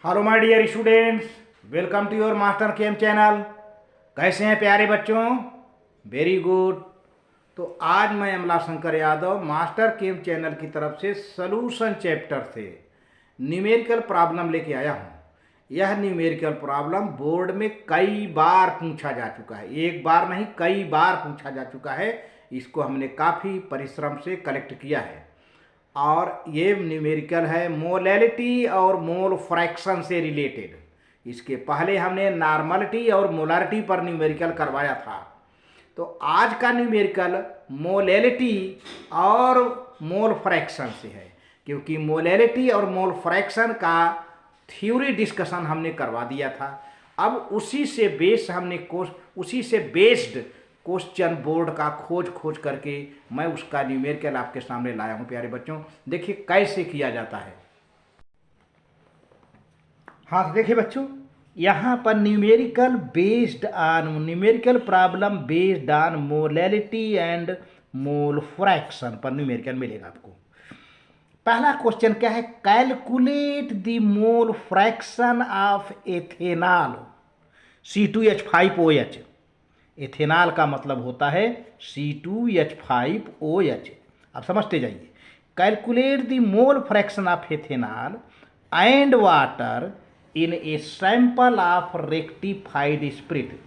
Hello my dear students, welcome to your master chem channel. कैसे हैं प्यारे बच्चों? Very good. तो आज मैं Amla Shankar Yadav master chem channel की तरफ से सॉल्यूशन चैप्टर से न्यूमेरिकल प्रॉब्लम लेके आया हूँ। यह न्यूमेरिकल प्रॉब्लम बोर्ड में कई बार पूछा जा चुका है, एक बार नहीं कई बार पूछा जा चुका है। इसको हमने काफ़ी परिश्रम से कलेक्ट किया है और ये न्यूमेरिकल है मोलैलिटी और मोल फ्रैक्शन से रिलेटेड। इसके पहले हमने नॉर्मलिटी और मोलारिटी पर न्यूमेरिकल करवाया था। तो आज का न्यूमेरिकल मोलैलिटी और मोल फ्रैक्शन से है, क्योंकि मोलैलिटी और मोल फ्रैक्शन का थ्योरी डिस्कशन हमने करवा दिया था। अब उसी से बेस्ड क्वेश्चन बोर्ड का खोज करके मैं उसका न्यूमेरिकल आपके सामने लाया हूं। प्यारे बच्चों, देखिए कैसे किया जाता है। हाँ, तो देखिए बच्चों, यहाँ पर numerical problem based on molality and mole fraction पर न्यूमेरिकल मिलेगा आपको। पहला क्वेश्चन क्या है? Calculate the mole fraction of ethanol C2H5OH। Ethanol का मतलब होता है C2H5OH। आप समझते जाइए। Calculate the mole fraction of ethanol and water in a sample of rectified spirit.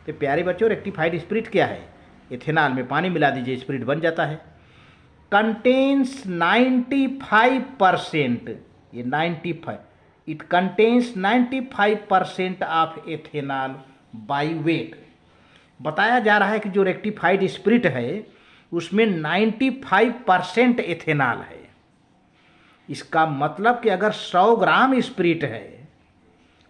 तो प्यारे बच्चों, रेक्टिफाइड स्पिरिट क्या है? एथेनॉल में पानी मिला दीजिए, स्पिरिट बन जाता है। कंटेन्स 95%, ये 95, it contains 95% of ethanol by wait. बताया जा रहा है कि जो रेक्टिफाइड स्पिरिट है उसमें 95% एथेनॉल है। इसका मतलब कि अगर 100 ग्राम स्पिरिट है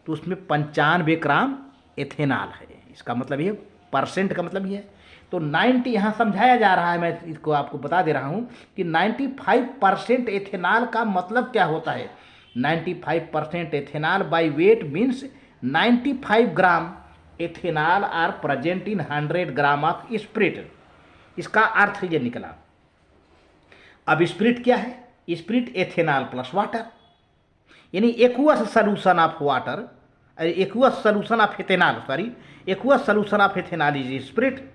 तो उसमें 95 ग्राम एथेनॉल है। इसका मतलब ये परसेंट का मतलब ये है। तो 90 यहाँ समझाया जा रहा है, मैं इसको आपको बता दे रहा हूँ कि 95% एथेनॉल का मतलब क्या होता है। 95% ethanol by weight means 95 gram ethanol are present in 100 gram of spirit. इसका अर्थ ये निकला। अब स्पिरिट क्या है? स्पिरिट एथेनॉल प्लस वाटर, यानी aqueous solution of water, aqueous solution of ethanol, aqueous solution of ethanol is spirit,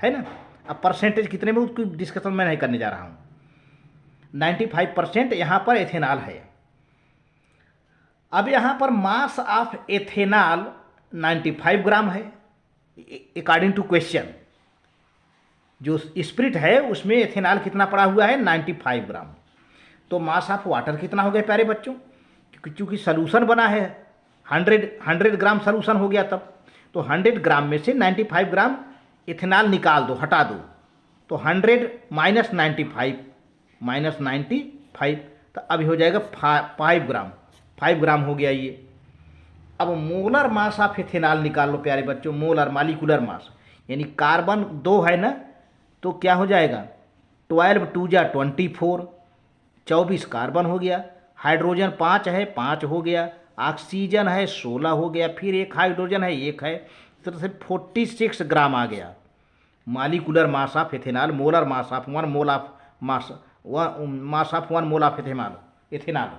है ना। अब परसेंटेज कितने में उसकी डिस्कशन मैं नहीं करने जा रहा हूँ। 95% यहाँ पर एथेनॉल है। अब यहाँ पर मास ऑफ एथेनॉल 95 ग्राम है अकॉर्डिंग टू क्वेश्चन। जो स्पिरिट है उसमें एथेनॉल कितना पड़ा हुआ है? 95 ग्राम। तो मास ऑफ वाटर कितना हो गया प्यारे बच्चों? क्योंकि सोल्यूशन बना है 100 ग्राम सोल्यूशन हो गया तब। तो 100 ग्राम में से 95 ग्राम एथेनॉल निकाल दो, हटा दो। तो 100 माइनस 95 तो अभी हो जाएगा 5 ग्राम। 5 ग्राम हो गया ये। अब मोलर मास ऑफ एथेनॉल निकाल लो प्यारे बच्चों, मोलर मालिकुलर मास, यानी कार्बन 2 है ना, तो क्या हो जाएगा? 12 2 जा 24, 24 कार्बन हो गया। हाइड्रोजन 5 है, 5 हो गया। ऑक्सीजन है 16 हो गया। फिर एक हाइड्रोजन है, 1 है। इस तरह से 46 ग्राम आ गया molecular mass of ethanol. Molar mass of 1 mole of mass of 1 mole of ethanol.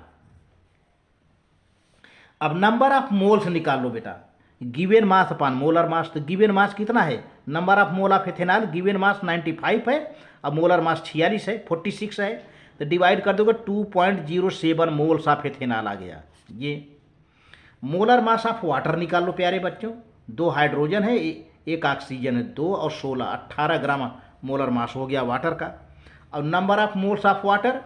अब नंबर ऑफ मोल्स निकाल लो बेटा। गिवन मास अपान मोलर मास, तो गिवन मास कितना है? Number of mole of ethanol, given mass 95 है, अब मोलर मास 46 है, 46 है, तो डिवाइड कर दोगे 2.07 मोल्स ऑफ एथेनॉल आ गया ये। मोलर मास ऑफ वाटर निकाल लो प्यारे बच्चों। 2 हाइड्रोजन है, 1 ऑक्सीजन है, 2 और 16, 18 ग्राम मोलर मास हो गया वाटर का। अब number of moles of water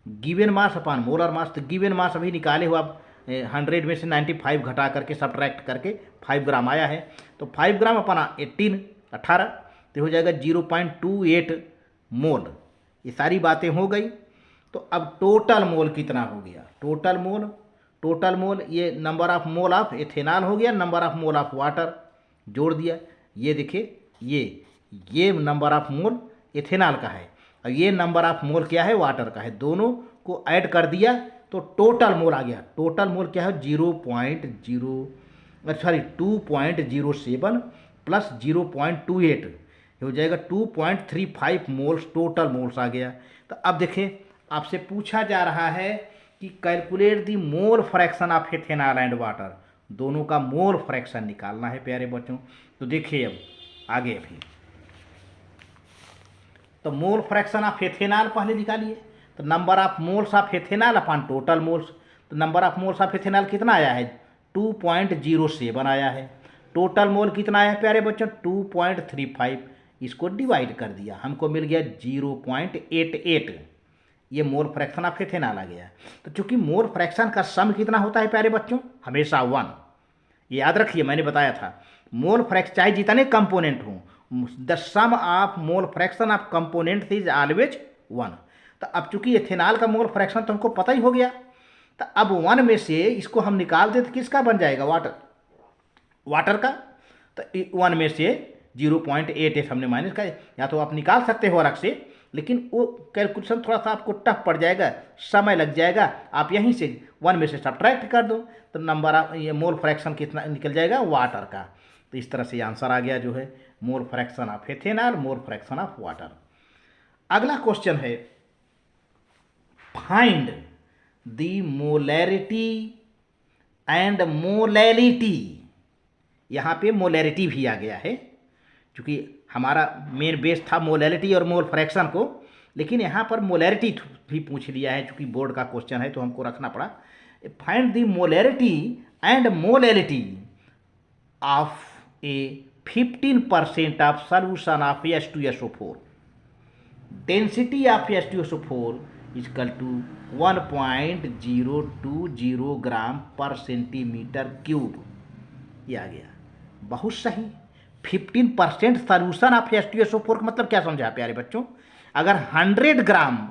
given mass upon molar mass, तो गिवन मास अभी निकाले हो आप 100 में से 95 घटा करके सब्ट्रैक्ट करके 5 ग्राम आया है। तो 5 ग्राम अपना 18 तो हो जाएगा 0.28 मोल। ये सारी बातें हो गई। तो अब टोटल मोल कितना हो गया? टोटल मोल ये number of mole of ethanol हो गया, number of mole of water जोड़ दिया। ये देखिए, ये नंबर ऑफ मोल एथेनॉल का है और ये नंबर ऑफ मोल क्या है? वाटर का है। दोनों को ऐड कर दिया तो टोटल मोल आ गया। टोटल मोल क्या है? 2.07 प्लस 0.28 हो जाएगा 2.35 मोल्स। टोटल मोल्स आ गया। तो अब देखिए, आपसे पूछा जा रहा है कि calculate the mole fraction of ethanol and water, दोनों का मोल फ्रैक्शन निकालना है प्यारे बच्चों। तो देखिए अब आगे अभी तो मोल फ्रैक्शन ऑफ एथेनॉल पहले निकालिए। तो number of moles of ethanol upon total moles, तो number of moles of ethanol कितना आया है 2.07 आया है। टोटल मोल कितना आया है प्यारे बच्चों 2.35, इसको डिवाइड कर दिया हमको मिल गया 0.88, ये मोल फ्रैक्शन ऑफ एथेनॉल आ गया। तो चूंकि मोल फ्रैक्शन का सम कितना होता है प्यारे बच्चों हमेशा 1, याद रखिए मैंने बताया था मोल फ्रैक्शन चाहे जितने कंपोनेंट हों the sum of mole fraction of component is always 1। तो अब चूंकि एथेनॉल का मोल फ्रैक्शन तो हमको पता ही हो गया, तो अब 1 में से इसको हम निकाल दे तो किसका बन जाएगा वाटर का। तो 1 में से 0.88 हमने माइनस का, या तो आप निकाल सकते हो अलग से, लेकिन वो कैलकुलेशन थोड़ा सा आपको टफ पड़ जाएगा, समय लग जाएगा। आप यहीं से 1 में से सब्ट्रैक्ट कर दो तो नंबर ऑफ ये मोल फ्रैक्शन कितना निकल जाएगा वाटर का। तो इस तरह से आंसर आ गया जो है मोल fraction of ethanol, mole fraction of water. अगला क्वेश्चन है find the molarity and molality. यहाँ पे मोलैरिटी भी आ गया है, क्योंकि हमारा मेन बेस था मोलैलिटी और मोल फ्रैक्शन को, लेकिन यहाँ पर मोलैरिटी भी पूछ लिया है, क्योंकि बोर्ड का क्वेश्चन है तो हमको रखना पड़ा। Find the molarity and molality of a 15% of solution of H2SO4, density of H2SO4 equal to 1.020 gram per centimetre cube. ये आ गया बहुत सही। 15% सॉल्यूशन ऑफ H2SO4 का मतलब क्या समझा प्यारे बच्चों, अगर 100 ग्राम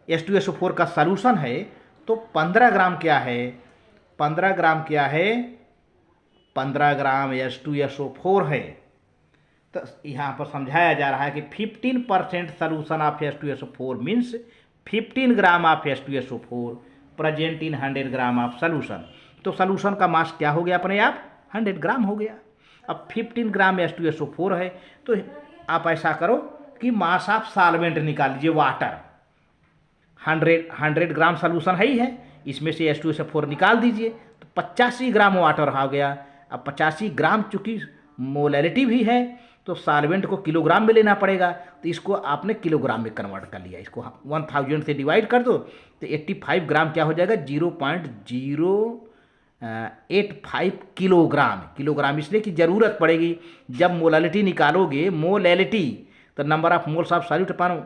H2SO4 का सॉल्यूशन है तो 15 ग्राम क्या है, 15 ग्राम क्या है, 15 ग्राम H2SO4 है। तो यहाँ पर समझाया जा रहा है कि 15% solution of H2SO4 means 15 gram of H2SO4 present in 100 gram of solution. तो सॉल्यूशन का मास क्या हो गया अपने आप 100 ग्राम हो गया। अब 15 ग्राम H2SO4 है, तो आप ऐसा करो कि मास ऑफ सॉल्वेंट निकाल लीजिए वाटर। 100 ग्राम सॉल्यूशन है ही है, इसमें से H2SO4 निकाल दीजिए तो 85 ग्राम वाटर हो गया। अब 85 ग्राम चूँकि मोलैरिटी भी है तो सॉल्वेंट को किलोग्राम में लेना पड़ेगा, तो इसको आपने किलोग्राम में कन्वर्ट कर लिया। इसको 1000 से डिवाइड कर दो तो 85 ग्राम क्या हो जाएगा 0.085 किलोग्राम। किलोग्राम इसलिए कि ज़रूरत पड़ेगी जब मोलैलिटी निकालोगे, मोलैलिटी तो number of moles of solute upon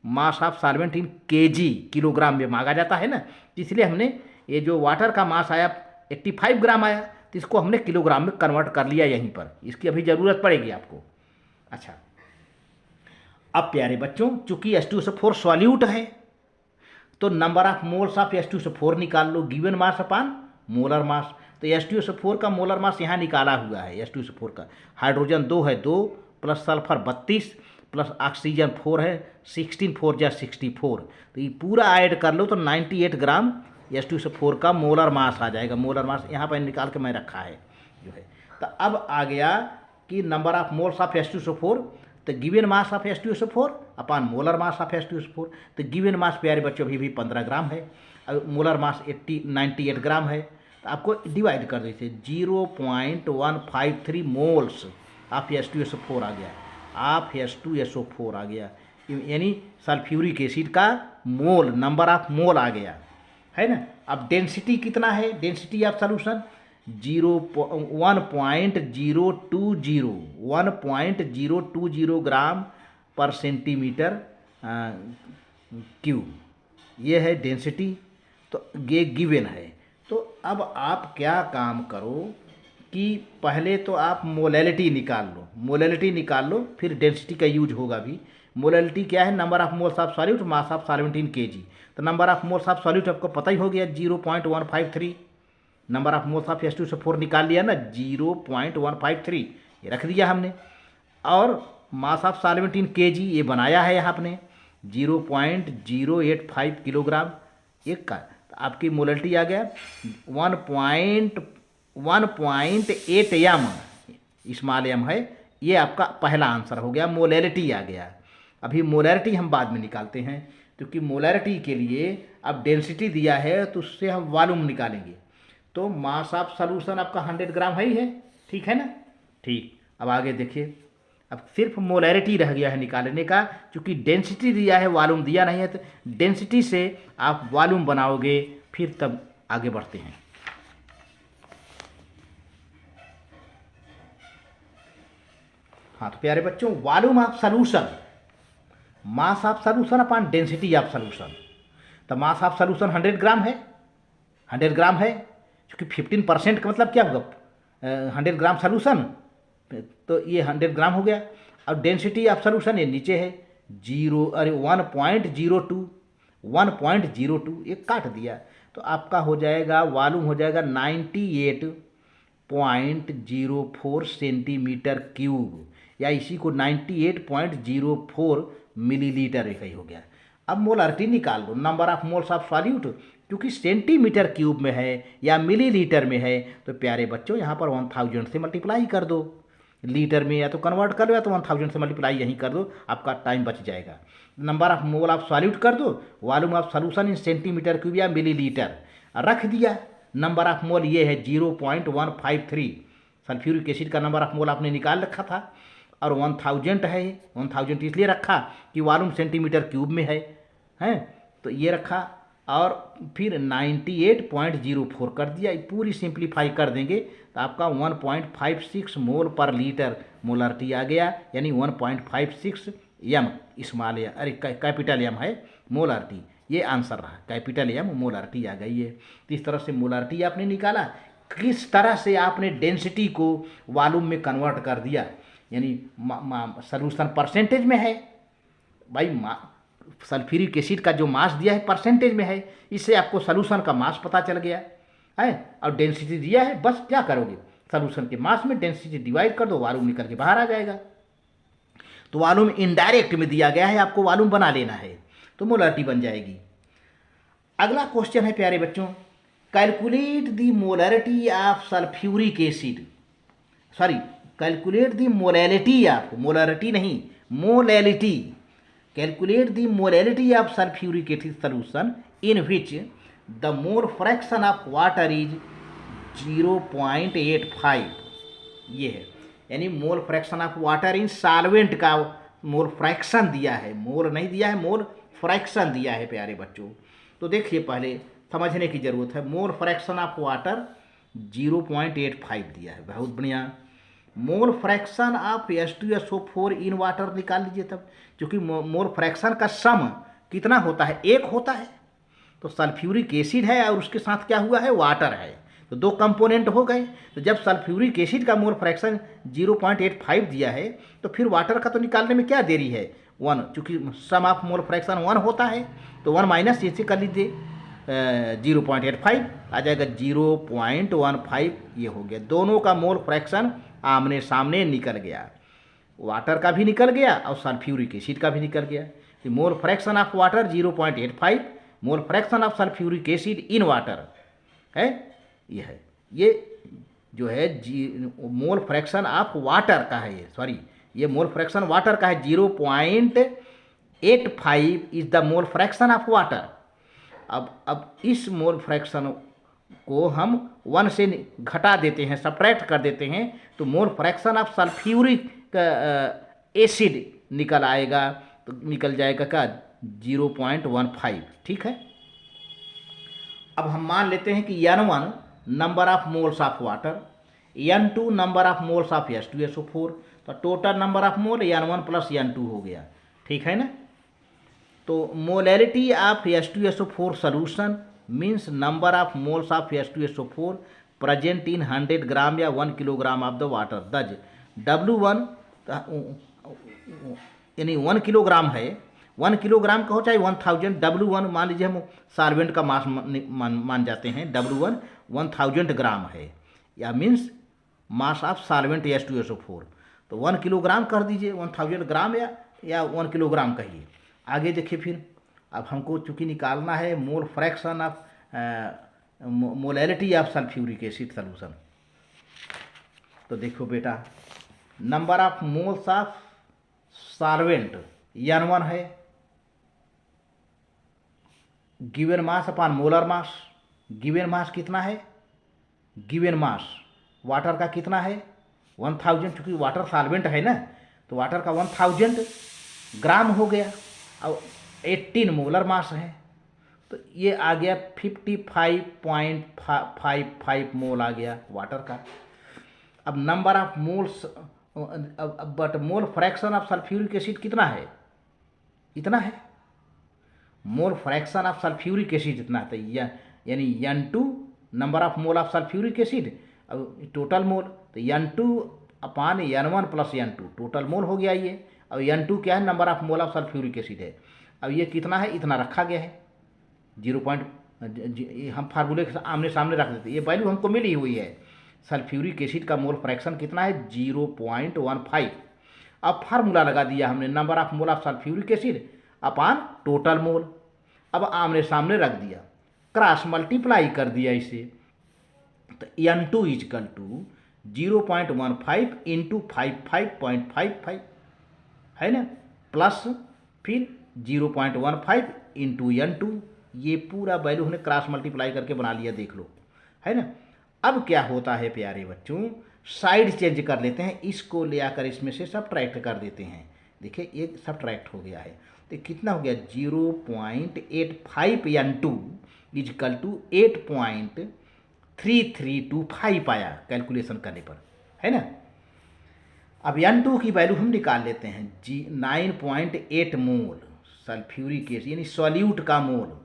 mass of solvent in KG, kilogram में मांगा जाता है ना, इसलिए हमने ये जो वाटर का मास आया 85 ग्राम आया तो इसको हमने किलोग्राम में कन्वर्ट कर लिया यहीं पर, इसकी अभी ज़रूरत पड़ेगी आपको। अच्छा, अब प्यारे बच्चों चूंकि H2SO4 सॉल्यूट है तो number of moles of H2SO4 निकाल लो, गिवन मास अपान मोलर मास। तो H2SO4 का मोलर मास यहाँ निकाला हुआ है। H2SO4 का हाइड्रोजन 2 है 2 प्लस सल्फर 32 प्लस ऑक्सीजन 4 है 16, 4 जा 64, तो ये पूरा ऐड कर लो तो 98 ग्राम H2SO4 का मोलर मास आ जाएगा। मोलर मास यहाँ पर निकाल के मैं रखा है जो है। तो अब आ गया कि number of moles of H2SO4, तो given mass of H2SO4 upon molar mass of H2SO4। तो गिवन मास प्यारे बच्चों अभी भी 15 ग्राम है, अब मोलर मास 98 ग्राम है, तो आपको डिवाइड कर देते 0.153 मोल्स ऑफ H2SO4 आ गया, ऑफ H2SO4 आ गया, यानी सल्फ्यूरिक एसिड का मोल, नंबर ऑफ मोल आ गया है ना। अब डेंसिटी कितना है, density of solution 1.020 gram per centimetre cube, ये है डेंसिटी, तो ये गिवन है। तो अब आप क्या काम करो कि पहले तो आप मोलैलिटी निकाल लो, मोलैलिटी निकाल लो, फिर डेंसिटी का यूज होगा भी। मोलैलिटी क्या है, number of moles of solute mass of solvent in kg. तो number of moles of solute आपको पता ही हो गया 0.153, number of moles of H2SO4 निकाल लिया ना 0.153, ये रख दिया हमने, और मास ऑफ सॉल्वेंट इन केजी ये बनाया है यहाँ आपने 0.085 किलोग्राम एक का। तो आपकी मोलैलिटी आ गया 1.8 एम, स्मॉल एम है, ये आपका पहला आंसर हो गया, मोलैलिटी आ गया। अभी मोलैलिटी हम बाद में निकालते हैं। क्योंकि मोलैरिटी के लिए अब डेंसिटी दिया है तो उससे हम वॉल्यूम निकालेंगे। तो मास ऑफ सॉल्यूशन आपका 100 ग्राम है ही है, ठीक है ना। ठीक, अब आगे देखिए, अब सिर्फ मोलैरिटी रह गया है निकालने का, क्योंकि डेंसिटी दिया है वॉल्यूम दिया नहीं है। तो डेंसिटी से आप वॉल्यूम बनाओगे, फिर तब आगे बढ़ते हैं। हाँ तो प्यारे बच्चों, volume of solution, mass of solution upon density of solution. तो मास ऑफ सॉल्यूशन 100 ग्राम है, 100 ग्राम है, क्योंकि 15% का मतलब क्या होगा, 100 ग्राम सॉल्यूशन, तो ये 100 ग्राम हो गया। अब डेंसिटी ऑफ सॉल्यूशन ये नीचे है 1.02, 1.02 एक काट दिया, तो आपका हो जाएगा वॉल्यूम हो जाएगा 98.04 सेंटीमीटर क्यूब, या इसी को 98.04 मिलीलीटर ही हो गया। अब मोलारिटी निकाल दो, number of moles of solute, क्योंकि सेंटीमीटर क्यूब में है या मिलीलीटर में है, तो प्यारे बच्चों यहाँ पर 1000 से मल्टीप्लाई कर दो, लीटर में या तो कन्वर्ट कर लो या तो 1000 से मल्टीप्लाई यहीं कर दो, आपका टाइम बच जाएगा। Number of mole of solute कर दो, volume of solution in centimetre cube या मिलीलीटर रख दिया। नंबर ऑफ मोल ये है 0.153, सल्फ्यूरिक एसिड का नंबर ऑफ मोल आपने निकाल रखा था, और 1000 है, 1000 इसलिए रखा कि वॉल्यूम सेंटीमीटर क्यूब में है, तो ये रखा, और फिर 98.04 कर दिया। पूरी सिंप्लीफाई कर देंगे तो आपका 1.56 मोल पर लीटर मोलारिटी आ गया, यानी 1.56 एम स्मॉल एम, अरे कैपिटल एम है मोलारिटी, ये आंसर रहा, कैपिटल एम मोलारिटी आ गई है। तो इस तरह से मोलारिटी आपने निकाला। किस तरह से आपने डेंसिटी को वॉल्यूम में कन्वर्ट कर दिया, यानी सॉल्यूशन परसेंटेज में है भाई, सल्फ्यूरिक एसिड का जो मास दिया है परसेंटेज में है, इससे आपको सॉल्यूशन का मास पता चल गया है, और डेंसिटी दिया है, बस क्या करोगे, सॉल्यूशन के मास में डेंसिटी डिवाइड कर दो, वॉल्यूम निकल के बाहर आ जाएगा। तो वॉल्यूम इनडायरेक्ट में दिया गया है, आपको वॉल्यूम बना लेना है, तो मोलारिटी बन जाएगी। अगला क्वेश्चन है प्यारे बच्चों, calculate the molarity of sulphuric acid, sorry calculate the molality of, molarity नहीं molality, calculate the molality of sulfuric acid solution in which the mole fraction of water is 0.85, ये है, यानी मोल fraction of water in solvent का mole fraction दिया है, मोल नहीं दिया है, मोल फ्रैक्शन दिया है प्यारे बच्चों। तो देखिए पहले समझने की ज़रूरत है, मोल फ्रैक्शन ऑफ वाटर 0.85 दिया है, बहुत बढ़िया। मोल fraction of H2SO4 in water निकाल लीजिए तब, क्योंकि मोल फ्रैक्शन का सम कितना होता है, एक होता है। तो सल्फ्यूरिक एसिड है और उसके साथ क्या हुआ है, वाटर है, तो दो कंपोनेंट हो गए। तो जब सल्फ्यूरिक एसिड का मोल फ्रैक्शन 0.85 दिया है, तो फिर वाटर का तो निकालने में क्या देरी है, 1, चूँकि सम ऑफ मोल फ्रैक्शन 1 होता है, तो 1 माइनस इसे कर लीजिए, 0.85 आ जाएगा, 0.15 ये हो गया। दोनों का मोल फ्रैक्शन आमने सामने निकल गया, वाटर का भी निकल गया और सल्फ्यूरिक एसिड का भी निकल गया। तो मोल fraction of water 0.85, mole fraction of sulphuric acid in water है, ये है, ये जो है मोल फ्रैक्शन ऑफ वाटर का है, ये सॉरी ये मोल फ्रैक्शन वाटर का है, 0.85 is the mole fraction of water. अब इस मोल फ्रैक्शन को हम 1 से घटा देते हैं, सब्ट्रैक्ट कर देते हैं, तो मोल फ्रैक्शन ऑफ सल्फ्यूरिक एसिड निकल आएगा, तो निकल जाएगा क्या, 0.15, ठीक है। अब हम मान लेते हैं कि N1 number of moles of water, N2 number of moles of H2SO4, तो total number of mole N1 plus N2 हो गया, ठीक है ना। तो molality of H2SO4 solution means number of moles of H2SO4 present in 100 ग्राम या 1 kilogram of the water, दज W1 यानी 1 किलोग्राम है, 1 किलोग्राम का हो चाहे 1000, W1 मान लीजिए हम सॉल्वेंट का मास मान जाते हैं, W1 1000 ग्राम है, या means mass of solvent H2SO4, तो 1 किलोग्राम कर दीजिए, 1000 ग्राम या 1 किलोग्राम कहिए। आगे देखिए फिर, अब हमको चूँकि निकालना है मोल fraction of molality of sulphuric acid solution. तो देखो बेटा, number of moles of solvent N1 है, गिवन मास अपान मोलर मास। गिवन मास कितना है, गिवन मास वाटर का कितना है 1000, चूँकि वाटर सॉल्वेंट है ना, तो वाटर का 1000 ग्राम हो गया और 18 मोलर मास है, तो ये आ गया 55.55 मोल आ गया वाटर का। अब number of moles, but mole fraction of sulphuric acid कितना है, इतना है। मोल फ्रैक्शन ऑफ सल्फ्यूरिक एसिड इतना है, यानी N2 number of mole of sulphuric acid, अब टोटल मोल तो N2 अपान N1 plus N2 total mole हो गया ये। अब N2 क्या है, number of mole of sulphuric acid है। अब ये कितना है, इतना रखा गया है 0. हम फार्मूले के आमने सामने रख देते, ये वैल्यू हमको मिली हुई है। सल्फ्यूरिक एसिड का मोल फ्रैक्शन कितना है 0.15। अब फार्मूला लगा दिया हमने, number of mole of sulphuric acid upon total mole. अब आमने सामने रख दिया, क्रॉस मल्टीप्लाई कर दिया इसे, तो N2 इजकल टू 0.15 इंटू 55.55 है ना, प्लस फिर 0.15 इंटू N2, ये पूरा वैल्यू हमने क्रॉस मल्टीप्लाई करके बना लिया, देख लो है ना। अब क्या होता है प्यारे बच्चों, साइड चेंज कर लेते हैं, इसको ले आकर इसमें से सब्ट्रैक्ट कर देते हैं। देखिए ये सब्ट्रैक्ट हो गया है, तो कितना हो गया 0.85 N2 इजकल टू 8.3325 आया कैलकुलेशन करने पर, है ना। अब N2 की वैल्यू हम निकाल लेते हैं 9.8 मोल सल्फ्यूरिक एसिड, यानी सॉल्यूट का mole,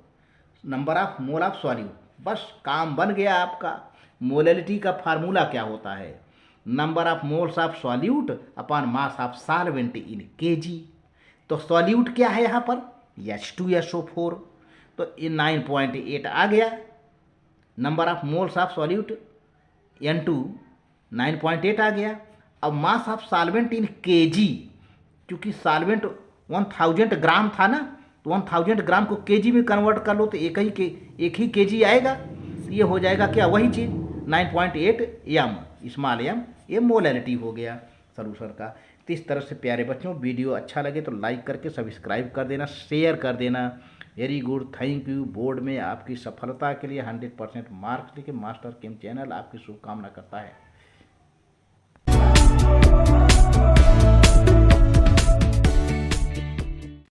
number of mole of solute. बस काम बन गया आपका। मोलैलिटी का फार्मूला क्या होता है, number of moles of solute upon mass of solvent in kg. तो सॉल्यूट क्या है यहाँ पर H2SO4, तो ये 9.8 आ गया। Number of moles of solute N2 9.8 आ गया। अब मास ऑफ सॉल्वेंट इन केजी, क्योंकि सॉल्वेंट 1000 ग्राम था ना, तो 1000 ग्राम को केजी में कन्वर्ट कर लो तो एक ही केजी आएगा। तो ये हो जाएगा क्या, वही चीज़ 9.8 m स्मॉल m, ये मोलैलिटी हो गया सॉल्यूशन का। तो इस तरह से प्यारे बच्चों, वीडियो अच्छा लगे तो लाइक करके सब्सक्राइब कर देना, शेयर कर देना। Very good, thank you. Board में आपकी सफलता के लिए 100% मार्क्स लेके मास्टर केम चैनल आपकी शुभकामना करता है।